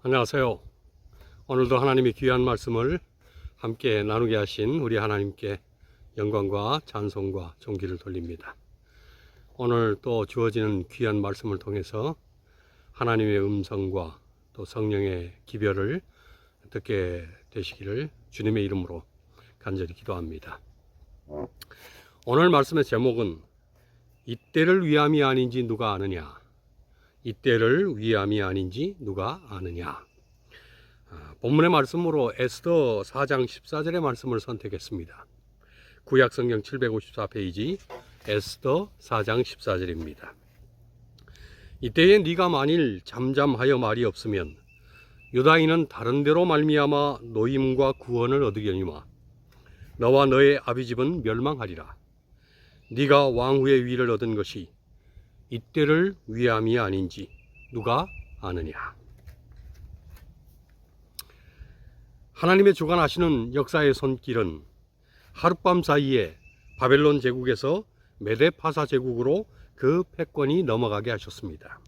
안녕하세요. 오늘도 하나님의 귀한 말씀을 함께 나누게 하신 우리 하나님께 영광과 찬송과 존귀를 돌립니다. 오늘 또 주어지는 귀한 말씀을 통해서 하나님의 음성과 또 성령의 기별을 듣게 되시기를 주님의 이름으로 간절히 기도합니다. 오늘 말씀의 제목은 이때를 위함이 아닌지 누가 아느냐. 이때를 위함이 아닌지 누가 아느냐. 본문의 말씀으로 에스더 4장 14절의 말씀을 선택했습니다. 구약성경 754페이지 에스더 4장 14절입니다. 이때에 네가 만일 잠잠하여 말이 없으면 유다인은 다른 데로 말미암아 노임과 구원을 얻으려니와 너와 너의 아비집은 멸망하리라. 네가 왕후의 위를 얻은 것이 이때를 위함이 아닌지 누가 아느냐. 하나님의 주관하시는 역사의 손길은 하룻밤 사이에 바벨론 제국에서 메데파사 제국으로 그 패권이 넘어가게 하셨습니다.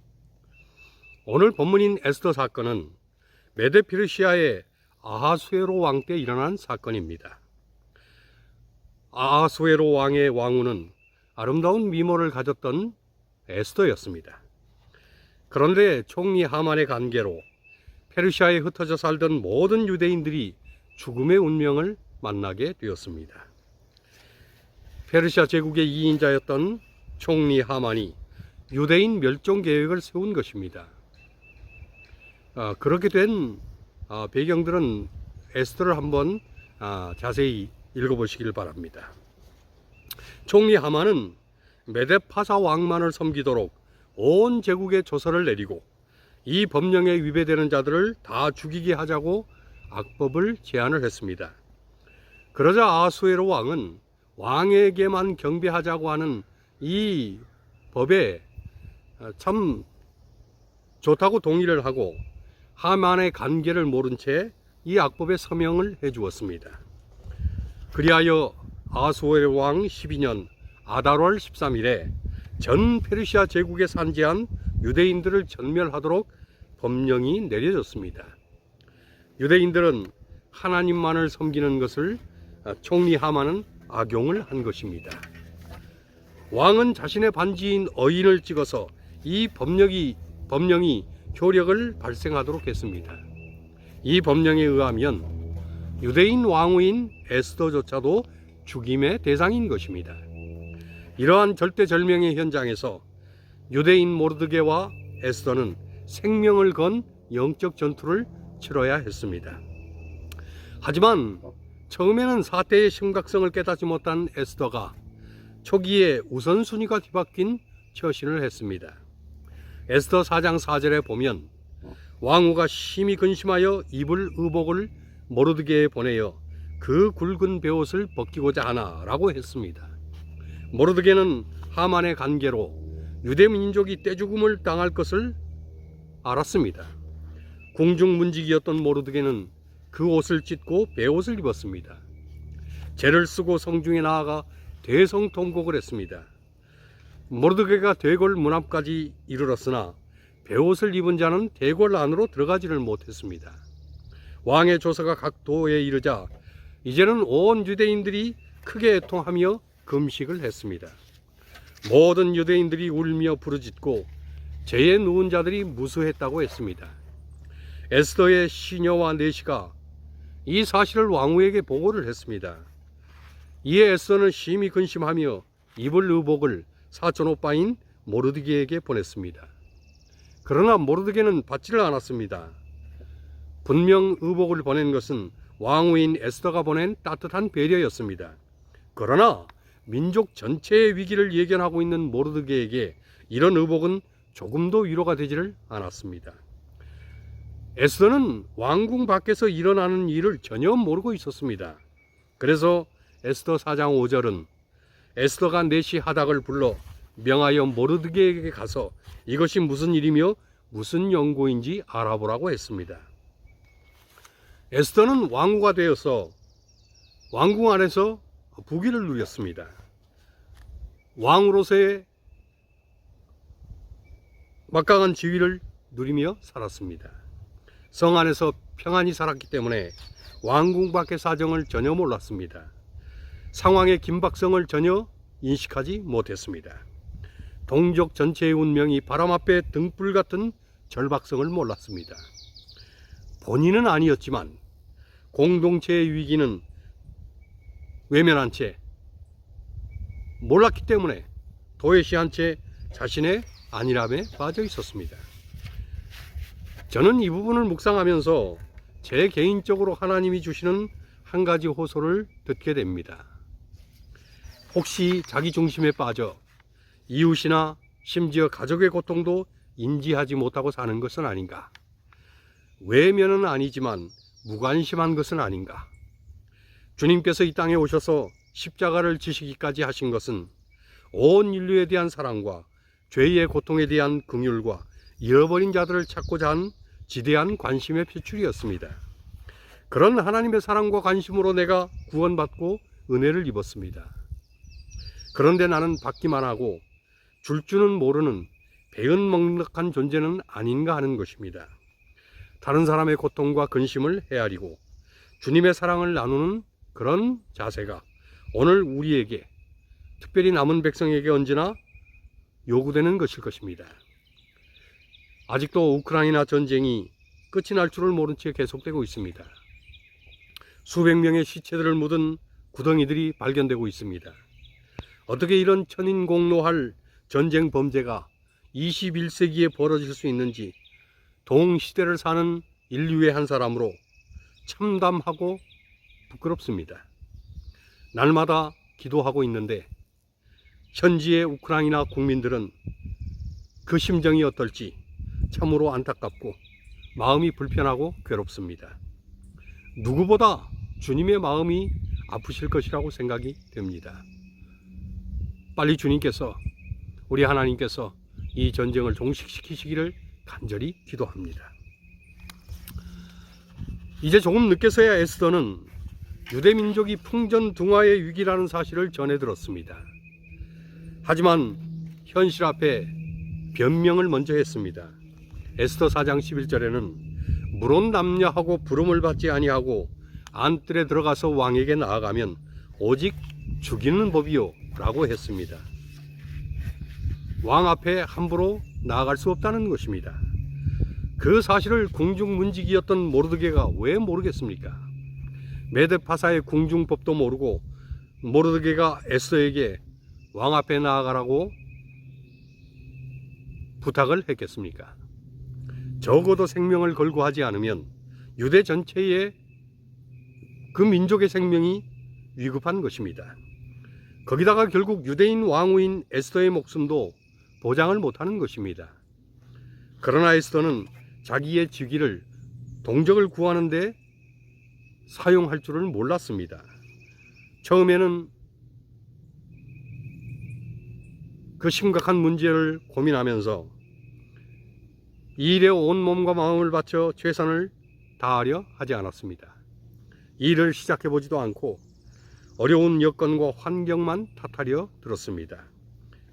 오늘 본문인 에스더 사건은 메데페르시아의 아하수에로 왕 때 일어난 사건입니다. 아하수에로 왕의 왕후는 아름다운 미모를 가졌던 에스더였습니다. 그런데 총리 하만의 간계로 페르시아에 흩어져 살던 모든 유대인들이 죽음의 운명을 만나게 되었습니다. 페르시아 제국의 2인자였던 총리 하만이 유대인 멸종 계획을 세운 것입니다. 그렇게 된 배경들은 에스더를 한번 자세히 읽어보시길 바랍니다. 총리 하만은 메데파사 왕만을 섬기도록 온 제국에 조서를 내리고 이 법령에 위배되는 자들을 다 죽이게 하자고 악법을 제안을 했습니다. 그러자 아하수에로 왕은 왕에게만 경배하자고 하는 이 법에 참 좋다고 동의를 하고 하만의 간계를 모른 채 이 악법에 서명을 해 주었습니다. 그리하여 아하수에로 왕 12년 아달월 13일에 전 페르시아 제국에 산지한 유대인들을 전멸하도록 법령이 내려졌습니다. 유대인들은 하나님만을 섬기는 것을 총리 하만은 악용을 한 것입니다. 왕은 자신의 반지인 어인을 찍어서 이 법령이 효력을 발생하도록 했습니다. 이 법령에 의하면 유대인 왕후인 에스더조차도 죽임의 대상인 것입니다. 이러한 절대절명의 현장에서 유대인 모르드게와 에스더는 생명을 건 영적 전투를 치러야 했습니다. 하지만 처음에는 사태의 심각성을 깨닫지 못한 에스더가 초기에 우선순위가 뒤바뀐 처신을 했습니다. 에스더 4장 4절에 보면 왕후가 심히 근심하여 입을 의복을 모르드게에 보내어 그 굵은 베옷을 벗기고자 하나 라고 했습니다. 모르드게는 하만의 간계로 유대 민족이 떼죽음을 당할 것을 알았습니다. 궁중문직이었던 모르드게는 그 옷을 찢고 베옷을 입었습니다. 재를 쓰고 성중에 나아가 대성통곡을 했습니다. 모르드게가 대궐 문 앞까지 이르렀으나 베옷을 입은 자는 대궐 안으로 들어가지를 못했습니다. 왕의 조서가 각 도에 이르자 이제는 온 유대인들이 크게 애통하며 금식을 했습니다. 모든 유대인들이 울며 부르짖고 죄에 누운 자들이 무수했다고 했습니다. 에스더의 시녀와 내시가 이 사실을 왕후에게 보고를 했습니다. 이에 에스더는 심히 근심하며 입을 의복을 사촌 오빠인 모르드게에게 보냈습니다. 그러나 모르드게는 받지를 않았습니다. 분명 의복을 보낸 것은 왕후인 에스더가 보낸 따뜻한 배려였습니다. 그러나 민족 전체의 위기를 예견하고 있는 모르드게에게 이런 의복은 조금도 위로가 되지를 않았습니다. 에스더는 왕궁 밖에서 일어나는 일을 전혀 모르고 있었습니다. 그래서 에스더 4장 5절은 에스더가 내시 하닥을 불러 명하여 모르드게에게 가서 이것이 무슨 일이며 무슨 연고인지 알아보라고 했습니다. 에스더는 왕후가 되어서 왕궁 안에서 부귀를 누렸습니다. 왕으로서의 막강한 지위를 누리며 살았습니다. 성 안에서 평안히 살았기 때문에 왕궁 밖의 사정을 전혀 몰랐습니다. 상황의 긴박성을 전혀 인식하지 못했습니다. 동족 전체의 운명이 바람 앞에 등불 같은 절박성을 몰랐습니다. 본인은 아니었지만 공동체의 위기는 외면한 채 몰랐기 때문에 도외시한 채 자신의 안일함에 빠져 있었습니다. 저는 이 부분을 묵상하면서 제 개인적으로 하나님이 주시는 한 가지 호소를 듣게 됩니다. 혹시 자기 중심에 빠져 이웃이나 심지어 가족의 고통도 인지하지 못하고 사는 것은 아닌가? 외면은 아니지만 무관심한 것은 아닌가? 주님께서 이 땅에 오셔서 십자가를 지시기까지 하신 것은 온 인류에 대한 사랑과 죄의 고통에 대한 긍휼과 잃어버린 자들을 찾고자 한 지대한 관심의 표출이었습니다. 그런 하나님의 사랑과 관심으로 내가 구원받고 은혜를 입었습니다. 그런데 나는 받기만 하고 줄 줄은 모르는 배은망덕한 존재는 아닌가 하는 것입니다. 다른 사람의 고통과 근심을 헤아리고 주님의 사랑을 나누는 그런 자세가 오늘 우리에게, 특별히 남은 백성에게 언제나 요구되는 것일 것입니다. 아직도 우크라이나 전쟁이 끝이 날 줄을 모른 채 계속되고 있습니다. 수백 명의 시체들을 묻은 구덩이들이 발견되고 있습니다. 어떻게 이런 천인공노할 전쟁 범죄가 21세기에 벌어질 수 있는지 동시대를 사는 인류의 한 사람으로 참담하고 부끄럽습니다. 날마다 기도하고 있는데 현지의 우크라이나 국민들은 그 심정이 어떨지 참으로 안타깝고 마음이 불편하고 괴롭습니다. 누구보다 주님의 마음이 아프실 것이라고 생각이 됩니다. 빨리 주님께서, 우리 하나님께서 이 전쟁을 종식시키시기를 간절히 기도합니다. 이제 조금 늦게서야 에스더는 유대민족이 풍전등화의 위기라는 사실을 전해 들었습니다. 하지만 현실 앞에 변명을 먼저 했습니다. 에스더 4장 11절에는 물론 남녀하고 부름을 받지 아니하고 안뜰에 들어가서 왕에게 나아가면 오직 죽이는 법이요 라고 했습니다. 왕 앞에 함부로 나아갈 수 없다는 것입니다. 그 사실을 궁중문직이었던 모르드게가 왜 모르겠습니까? 메데파사의 궁중법도 모르고 모르드게가 에스더에게 왕 앞에 나아가라고 부탁을 했겠습니까? 적어도 생명을 걸고 하지 않으면 유대 전체의 그 민족의 생명이 위급한 것입니다. 거기다가 결국 유대인 왕후인 에스더의 목숨도 보장을 못하는 것입니다. 그러나 에스더는 자기의 직위를, 동족을 구하는 데 사용할 줄을 몰랐습니다. 처음에는 그 심각한 문제를 고민하면서 이 일에 온 몸과 마음을 바쳐 최선을 다하려 하지 않았습니다. 이 일을 시작해보지도 않고 어려운 여건과 환경만 탓하려 들었습니다.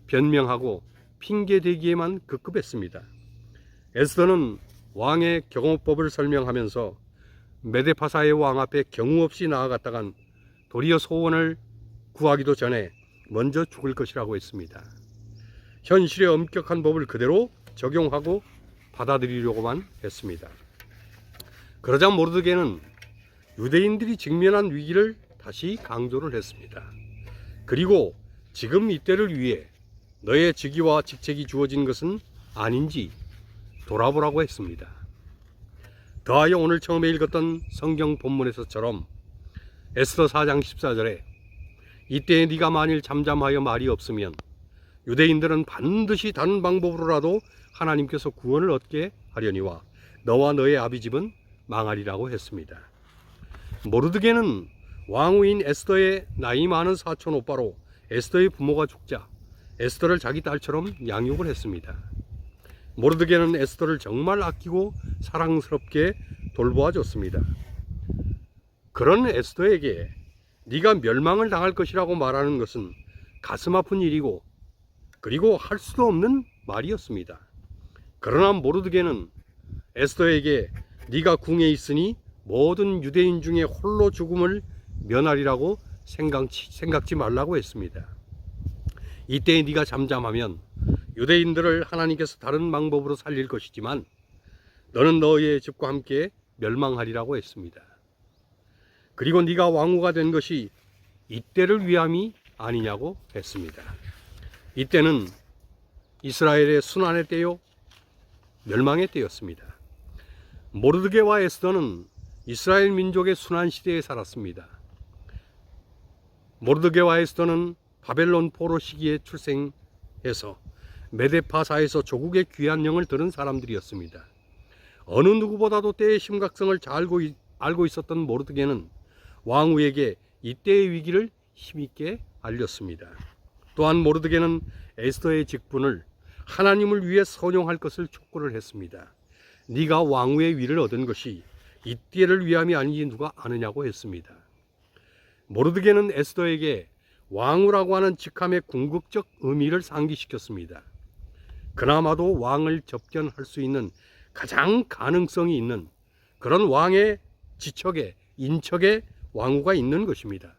변명하고 핑계대기에만 급급했습니다. 에스더는 왕의 경호법을 설명하면서 메데파사의 왕 앞에 경우 없이 나아갔다간 도리어 소원을 구하기도 전에 먼저 죽을 것이라고 했습니다. 현실의 엄격한 법을 그대로 적용하고 받아들이려고만 했습니다. 그러자 모르드게는 유대인들이 직면한 위기를 다시 강조를 했습니다. 그리고 지금 이때를 위해 너의 직위와 직책이 주어진 것은 아닌지 돌아보라고 했습니다. 더하여 오늘 처음에 읽었던 성경 본문에서처럼 에스더 4장 14절에 이때에 네가 만일 잠잠하여 말이 없으면 유대인들은 반드시 다른 방법으로라도 하나님께서 구원을 얻게 하려니와 너와 너의 아비집은 망하리라고 했습니다. 모르드게는 왕후인 에스더의 나이 많은 사촌 오빠로 에스더의 부모가 죽자 에스더를 자기 딸처럼 양육을 했습니다. 모르드게는 에스더를 정말 아끼고 사랑스럽게 돌보아 줬습니다. 그런 에스더에게 네가 멸망을 당할 것이라고 말하는 것은 가슴 아픈 일이고 그리고 할 수도 없는 말이었습니다. 그러나 모르드게는 에스더에게 네가 궁에 있으니 모든 유대인 중에 홀로 죽음을 면하리라고 생각지 말라고 했습니다. 이때 네가 잠잠하면 유대인들을 하나님께서 다른 방법으로 살릴 것이지만 너는 너의 집과 함께 멸망하리라고 했습니다. 그리고 네가 왕후가 된 것이 이때를 위함이 아니냐고 했습니다. 이때는 이스라엘의 순환의 때요, 멸망의 때였습니다. 모르드게와 에스더는 이스라엘 민족의 순환 시대에 살았습니다. 모르드게와 에스더는 바벨론 포로 시기에 출생해서 메데파사에서 조국의 귀한 영을 들은 사람들이었습니다. 어느 누구보다도 때의 심각성을 잘 알고 있었던 모르드게는 왕후에게 이때의 위기를 힘있게 알렸습니다. 또한 모르드게는 에스더의 직분을 하나님을 위해 선용할 것을 촉구를 했습니다. 네가 왕후의 위를 얻은 것이 이때를 위함이 아니지 누가 아느냐고 했습니다. 모르드게는 에스더에게 왕후라고 하는 직함의 궁극적 의미를 상기시켰습니다. 그나마도 왕을 접견할 수 있는 가장 가능성이 있는 그런 왕의 지척에 인척에 왕후가 있는 것입니다.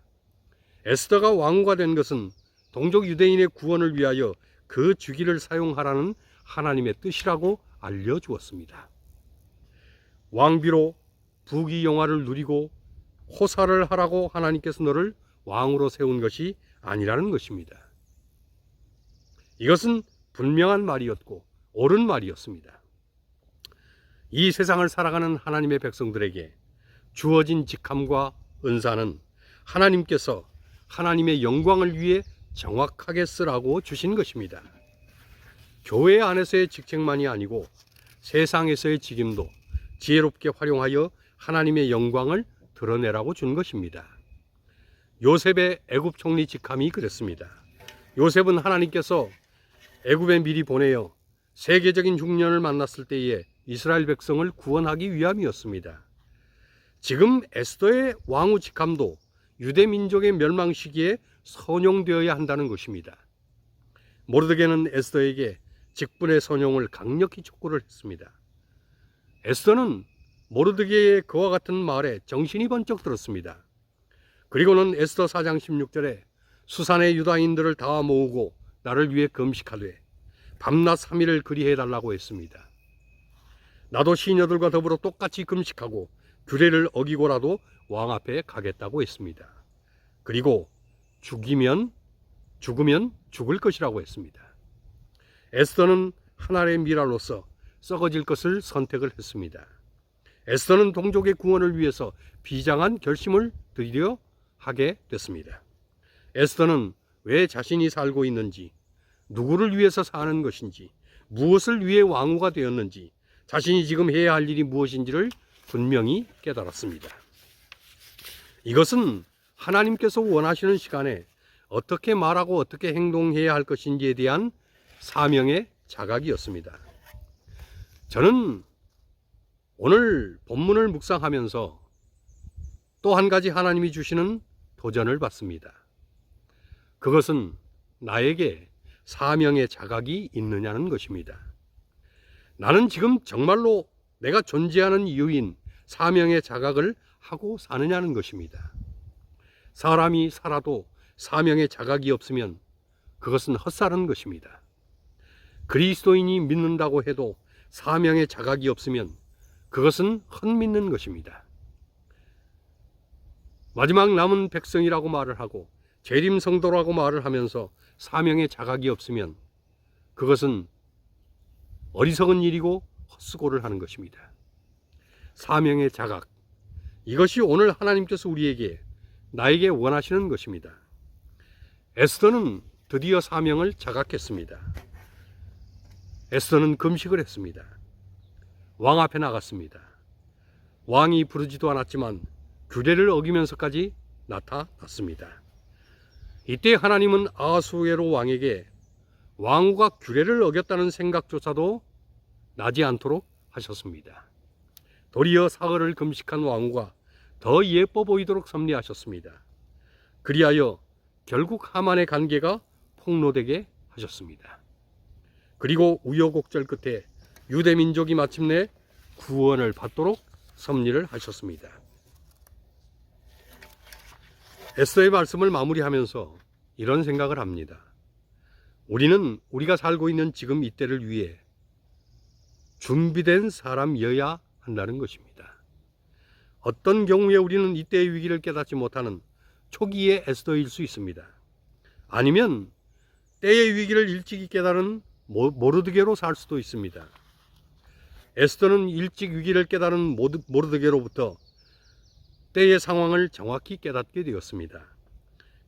에스더가 왕후가 된 것은 동족 유대인의 구원을 위하여 그 주기를 사용하라는 하나님의 뜻이라고 알려주었습니다. 왕비로 부귀영화를 누리고 호사를 하라고 하나님께서 너를 왕으로 세운 것이 아니라는 것입니다. 이것은 분명한 말이었고 옳은 말이었습니다. 이 세상을 살아가는 하나님의 백성들에게 주어진 직함과 은사는 하나님께서 하나님의 영광을 위해 정확하게 쓰라고 주신 것입니다. 교회 안에서의 직책만이 아니고 세상에서의 직임도 지혜롭게 활용하여 하나님의 영광을 드러내라고 준 것입니다. 요셉의 애굽 총리 직함이 그랬습니다. 요셉은 하나님께서 애굽에 미리 보내어 세계적인 흉년을 만났을 때에 이스라엘 백성을 구원하기 위함이었습니다. 지금 에스더의 왕후 직함도 유대 민족의 멸망 시기에 선용되어야 한다는 것입니다. 모르드게는 에스더에게 직분의 선용을 강력히 촉구를 했습니다. 에스더는 모르드게의 그와 같은 말에 정신이 번쩍 들었습니다. 그리고는 에스더 4장 16절에 수산의 유다인들을 다 모으고 나를 위해 금식하되 밤낮 3일을 그리해달라고 했습니다. 나도 시녀들과 더불어 똑같이 금식하고 규례를 어기고라도 왕 앞에 가겠다고 했습니다. 그리고 죽으면 죽을 것이라고 했습니다. 에스더는 하나의 미랄로서 썩어질 것을 선택을 했습니다. 에스더는 동족의 구원을 위해서 비장한 결심을 드디어 하게 됐습니다. 에스더는 왜 자신이 살고 있는지, 누구를 위해서 사는 것인지, 무엇을 위해 왕후가 되었는지, 자신이 지금 해야 할 일이 무엇인지를 분명히 깨달았습니다. 이것은 하나님께서 원하시는 시간에 어떻게 말하고 어떻게 행동해야 할 것인지에 대한 사명의 자각이었습니다. 저는 오늘 본문을 묵상하면서 또 한 가지 하나님이 주시는 도전을 받습니다. 그것은 나에게 사명의 자각이 있느냐는 것입니다. 나는 지금 정말로 내가 존재하는 이유인 사명의 자각을 하고 사느냐는 것입니다. 사람이 살아도 사명의 자각이 없으면 그것은 헛살은 것입니다. 그리스도인이 믿는다고 해도 사명의 자각이 없으면 그것은 헛믿는 것입니다. 마지막 남은 백성이라고 말을 하고 재림 성도라고 말을 하면서 사명의 자각이 없으면 그것은 어리석은 일이고 헛수고를 하는 것입니다. 사명의 자각, 이것이 오늘 하나님께서 우리에게 나에게 원하시는 것입니다. 에스더는 드디어 사명을 자각했습니다. 에스더는 금식을 했습니다. 왕 앞에 나갔습니다. 왕이 부르지도 않았지만 규례를 어기면서까지 나타났습니다. 이때 하나님은 아하수에로 왕에게 왕후가 규례를 어겼다는 생각조차도 나지 않도록 하셨습니다. 도리어 사흘을 금식한 왕후가 더 예뻐 보이도록 섭리하셨습니다. 그리하여 결국 하만의 관계가 폭로되게 하셨습니다. 그리고 우여곡절 끝에 유대 민족이 마침내 구원을 받도록 섭리를 하셨습니다. 에스더의 말씀을 마무리하면서 이런 생각을 합니다. 우리는 우리가 살고 있는 지금 이때를 위해 준비된 사람이어야 한다는 것입니다. 어떤 경우에 우리는 이때의 위기를 깨닫지 못하는 초기의 에스더일 수 있습니다. 아니면 때의 위기를 일찍이 깨달은 모르드게로 살 수도 있습니다. 에스더는 일찍 위기를 깨달은 모르드게로부터 때의 상황을 정확히 깨닫게 되었습니다.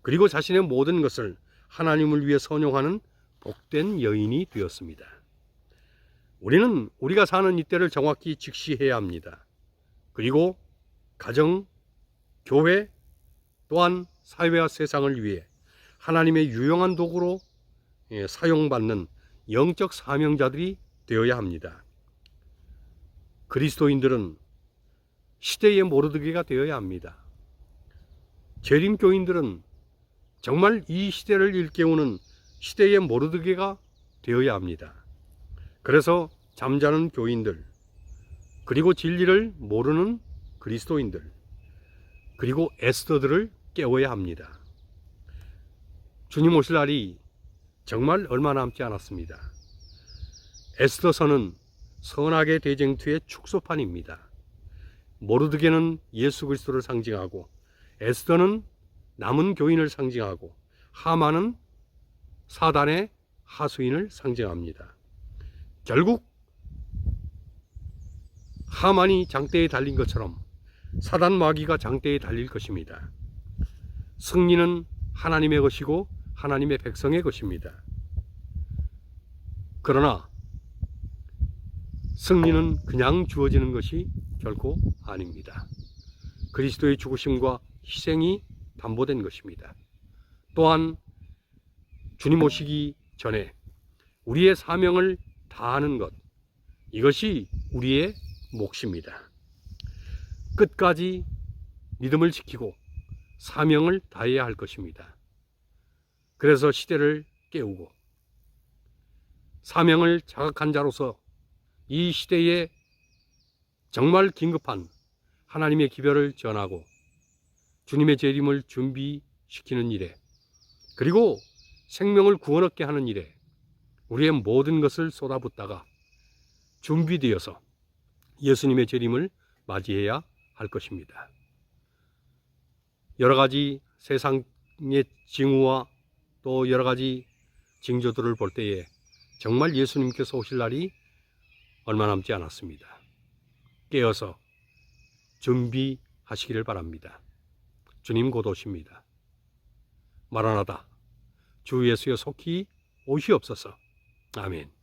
그리고 자신의 모든 것을 하나님을 위해 선용하는 복된 여인이 되었습니다. 우리는 우리가 사는 이때를 정확히 직시해야 합니다. 그리고 가정, 교회, 또한 사회와 세상을 위해 하나님의 유용한 도구로 사용받는 영적 사명자들이 되어야 합니다. 그리스도인들은 시대의 모르드게가 되어야 합니다. 재림교인들은 정말 이 시대를 일깨우는 시대의 모르드게가 되어야 합니다. 그래서 잠자는 교인들, 그리고 진리를 모르는 그리스도인들, 그리고 에스더들을 깨워야 합니다. 주님 오실 날이 정말 얼마 남지 않았습니다. 에스더서는 선악의 대쟁투의 축소판입니다. 모르드게는 예수 그리스도를 상징하고, 에스더는 남은 교인을 상징하고, 하만은 사단의 하수인을 상징합니다. 결국 하만이 장대에 달린 것처럼 사단 마귀가 장대에 달릴 것입니다. 승리는 하나님의 것이고 하나님의 백성의 것입니다. 그러나 승리는 그냥 주어지는 것이 결코 아닙니다. 그리스도의 죽으심과 희생이 담보된 것입니다. 또한 주님 오시기 전에 우리의 사명을 다하는 것, 이것이 우리의 몫입니다. 끝까지 믿음을 지키고 사명을 다해야 할 것입니다. 그래서 시대를 깨우고 사명을 자각한 자로서 이 시대에 정말 긴급한 하나님의 기별을 전하고 주님의 재림을 준비시키는 일에, 그리고 생명을 구원 얻게 하는 일에 우리의 모든 것을 쏟아붓다가 준비되어서 예수님의 재림을 맞이해야 할 것입니다. 여러 가지 세상의 징후와 또 여러 가지 징조들을 볼 때에 정말 예수님께서 오실 날이 얼마 남지 않았습니다. 깨어서 준비하시기를 바랍니다. 주님 곧 오십니다. 마라나다, 주 예수여 속히 오시옵소서. 아멘.